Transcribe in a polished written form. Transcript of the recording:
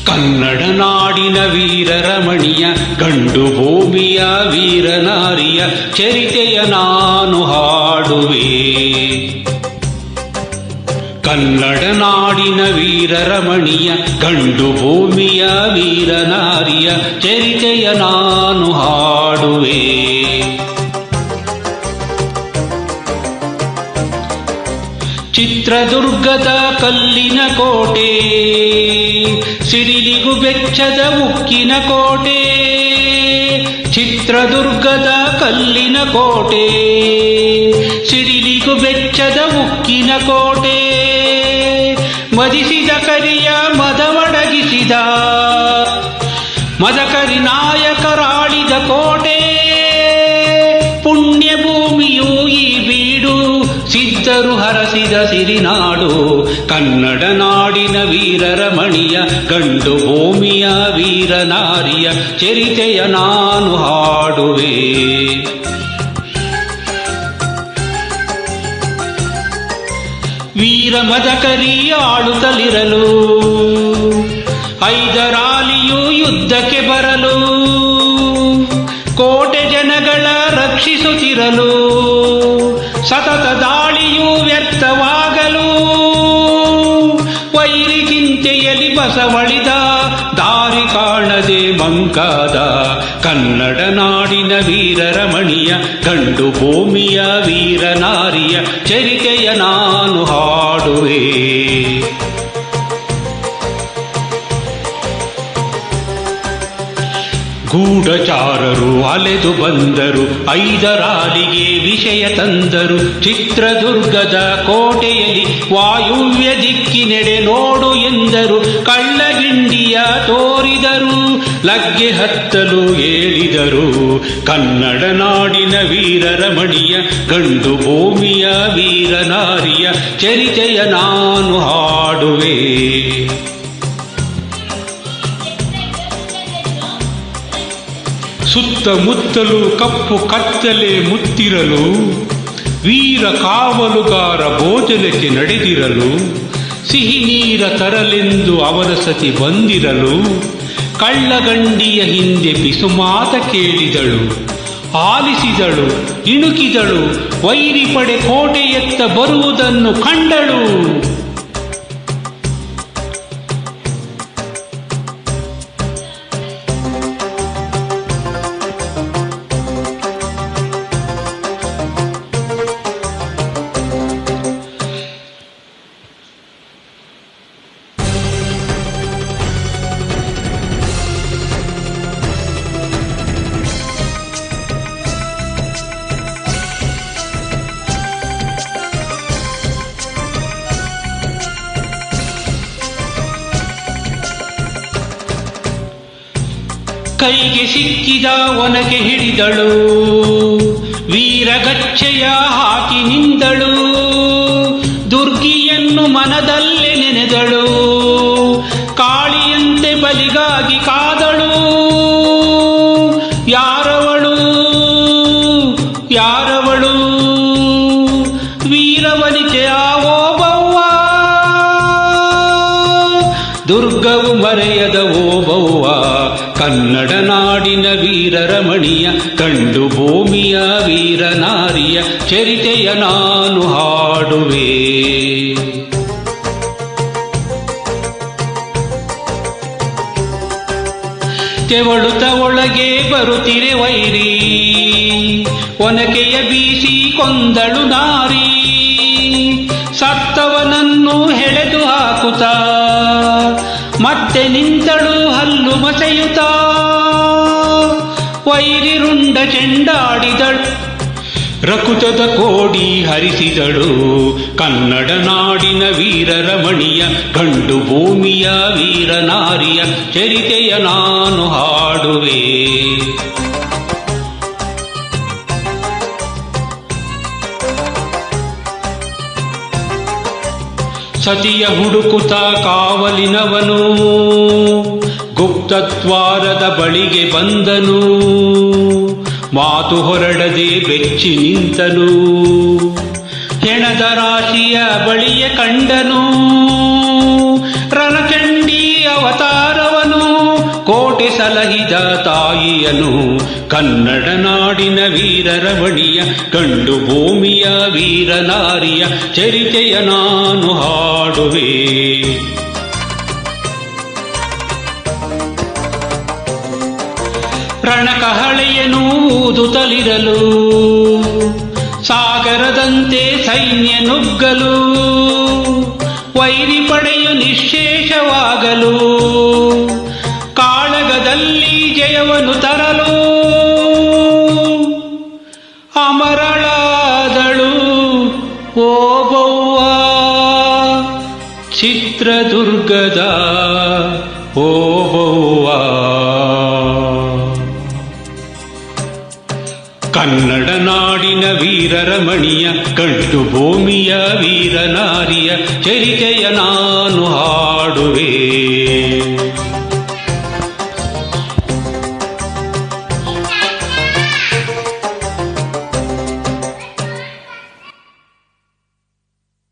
ಕನ್ನಡ ನಾಡಿನ ವೀರರಮಣಿಯ ಗಂಡು ಭೂಮಿಯ ವೀರನಾರಿಯ ಚರಿತೆಯ ನಾನು ಹಾಡುವೆ. ಕನ್ನಡ ನಾಡಿನ ವೀರರಮಣಿಯ ಗಂಡು ಭೂಮಿಯ ವೀರನಾರಿಯ ಚರಿತೆಯ ನಾನು ಹಾಡುವೆ. ಚಿತ್ರದುರ್ಗದ ಕಲ್ಲಿನ ಕೋಟೆ, ಸಿಡಿಲಿಗೂ ಬೆಚ್ಚದ ಉಕ್ಕಿನ ಕೋಟೆ. ಚಿತ್ರದುರ್ಗದ ಕಲ್ಲಿನ ಕೋಟೆ, ಸಿಡಿಲಿಗೂ ಬೆಚ್ಚದ ಉಕ್ಕಿನ ಕೋಟೆ. ಮದಿಸಿದ ಕರಿಯ ಮದವಡಗಿಸಿದ ಮದಕರಿ ನಾಯಕರಾಳಿದ ಕೋಟೆ. ಪುಣ್ಯ ಭೂಮಿಯು ಈ ಬೀಡು, ಸಿದ್ಧರು ಹರಸಿದ ಸಿರಿನಾಡು. ಕನ್ನಡ ನಾಡಿನ ವೀರರಮಣಿಯ ಗಂಡು ಭೂಮಿಯ ವೀರನಾರಿಯ ಚರಿತೆಯ ನಾನು ಹಾಡುವೆ. ವೀರ ಮದಕರಿ ಆಳುತ್ತಲಿರಲು, ಹೈದರಾಲಿಯು ಯುದ್ಧಕ್ಕೆ ಬರಲು, ಕೋಟೆ ಜನಗಳ ರಕ್ಷಿಸುತ್ತಿರಲು, ಸತತ ದಾಳಿಯು ವ್ಯರ್ಥವಾಗಲು, ವೈರಿ ಚಿಂತೆಯಲ್ಲಿ ಬಸವಳಿದ, ದಾರಿ ಕಾಣದೆ ಮಂಕಾದ. ಕನ್ನಡ ನಾಡಿನ ವೀರರಮಣಿಯ ಗಂಡು ಭೂಮಿಯ ವೀರನಾರಿಯ ಚರಿತೆಯ ನಾನು ಹಾಡುವೆ. ಗೂಢಚಾರರು ಅಲೆದು ಬಂದರು, ಐದರಾಲಿಗೆ ವಿಷಯ ತಂದರು. ಚಿತ್ರದುರ್ಗದ ಕೋಟೆಯಲ್ಲಿ ವಾಯುವ್ಯ ದಿಕ್ಕಿನೆಡೆ ನೋಡು ಎಂದರು. ಕಳ್ಳಗಿಂಡಿಯ ತೋರಿದರು, ಲಗ್ಗೆ ಹತ್ತಲು ಹೇಳಿದರು. ಕನ್ನಡ ನಾಡಿನ ವೀರರಮಣಿಯ ಗಂಡು ಭೂಮಿಯ ವೀರನಾರಿಯ ಚರಿತೆಯ ನಾನು ಹಾಡುವೆ. ಸುತ್ತಮುತ್ತಲು ಕಪ್ಪು ಕತ್ತಲೆ ಮುತ್ತಿರಲು, ವೀರ ಕಾವಲುಗಾರ ಭೋಜನಕ್ಕೆ ನಡೆದಿರಲು, ಸಿಹಿ ನೀರ ತರಲೆಂದು ಅವರ ಸತಿ ಬಂದಿರಲು, ಕಳ್ಳಗಂಡಿಯ ಹಿಂದೆ ಪಿಸುಮಾತ ಕೇಳಿದಳು. ಆಲಿಸಿದಳು, ಇಣುಕಿದಳು, ವೈರಿ ಪಡೆ ಕೋಟೆಯತ್ತ ಬರುವುದನ್ನು ಕಂಡಳು. ಕೈಗೆ ಸಿಕ್ಕಿದ ಒನಕೆ ಹಿಡಿದಳು, ವೀರಗಚ್ಚೆಯ ಹಾಕಿ ನಿಂದಳು. ದುರ್ಗಿಯನ್ನು ಮನದಲ್ಲೇ ನೆನೆದಳು, ಕಾಳಿಯಂತೆ ಬಲಿಗಾಗಿ ಕಾದಳು. ಯಾರವಳು ಯಾರವಳು, ವೀರವನಿಕೆಯ ಓಬವ್ವ. ದುರ್ಗವು ಮರೆಯದ ಓಬವ್ವ. ಕನ್ನಡ ನಾಡಿನ ವೀರರಮಣಿಯ ಗಂಡು ಭೂಮಿಯ ವೀರನಾರಿಯ ಚರಿತೆಯ ನಾನು ಹಾಡುವೆ. ತೆವಳುತ್ತ ಒಳಗೆ ಬರುತ್ತಿರೆ ವೈರಿ, ಒನಕೆಯ ಬೀಸಿ ಕೊಂದಳು ನಾರಿ. ಸತ್ತವನನ್ನು ಹೆಳೆದು ಹಾಕುತ್ತ ಮತ್ತೆ ನಿಂತಳು ಹಲ್ಲು ಮಸೆಯುತ್ತ. ವೈರಿ ರುಂಡ ಚೆಂಡಾಡಿದಳು, ರಕುತದ ಕೋಡಿ ಹರಿಸಿದಳು. ಕನ್ನಡ ನಾಡಿನ ವೀರರಮಣಿಯ ಗಂಡು ಭೂಮಿಯ ವೀರನಾರಿಯ ಚರಿತೆಯ ನಾನು ಹಾಡುವೆ. ಸತಿಯ ಹುಡುಕುತ್ತ ಕಾವಲಿನವನು, ಗುಪ್ತದ್ವಾರದ ಬಳಿಗೆ ಬಂದನು. ಮಾತು ಹೊರಡದೆ ಬೆಚ್ಚಿ ನಿಂತನು, ಹೆಣದ ರಾಶಿಯ ಬಳಿಯ ಕಂಡನು. ರಣಚಂಡಿ ಅವತಾರವ ನಾರಿಯನು ಕನ್ನಡ ನಾಡಿನ ವೀರರಮಣಿಯ ಗಂಡು ಭೂಮಿಯ ವೀರನಾರಿಯ ಚರಿತೆಯ ನಾನು ಹಾಡುವೆ. ರಣಕಹಳೆಯನು ಊದುತ್ತಲಿರಲು ಸಾಗರದಂತೆ ಸೈನ್ಯ ನುಗ್ಗಲು ವೈರಿ ಪಡೆಯು ನಿಶ್ಶೇಷವಾಗಲು ಕಾಳಗದಲ್ಲಿ ಜಯವನ್ನು ತರಲು ಅಮರಳಾದಳು ಓಬವ್ವ ಚಿತ್ರದುರ್ಗದ ಓಬವ್ವ. ಕನ್ನಡ ನಾಡಿನ ವೀರರಮಣಿಯ ಗಂಡು ಭೂಮಿಯ ವೀರನಾರಿಯ ಚರಿತೆಯ ನಾನು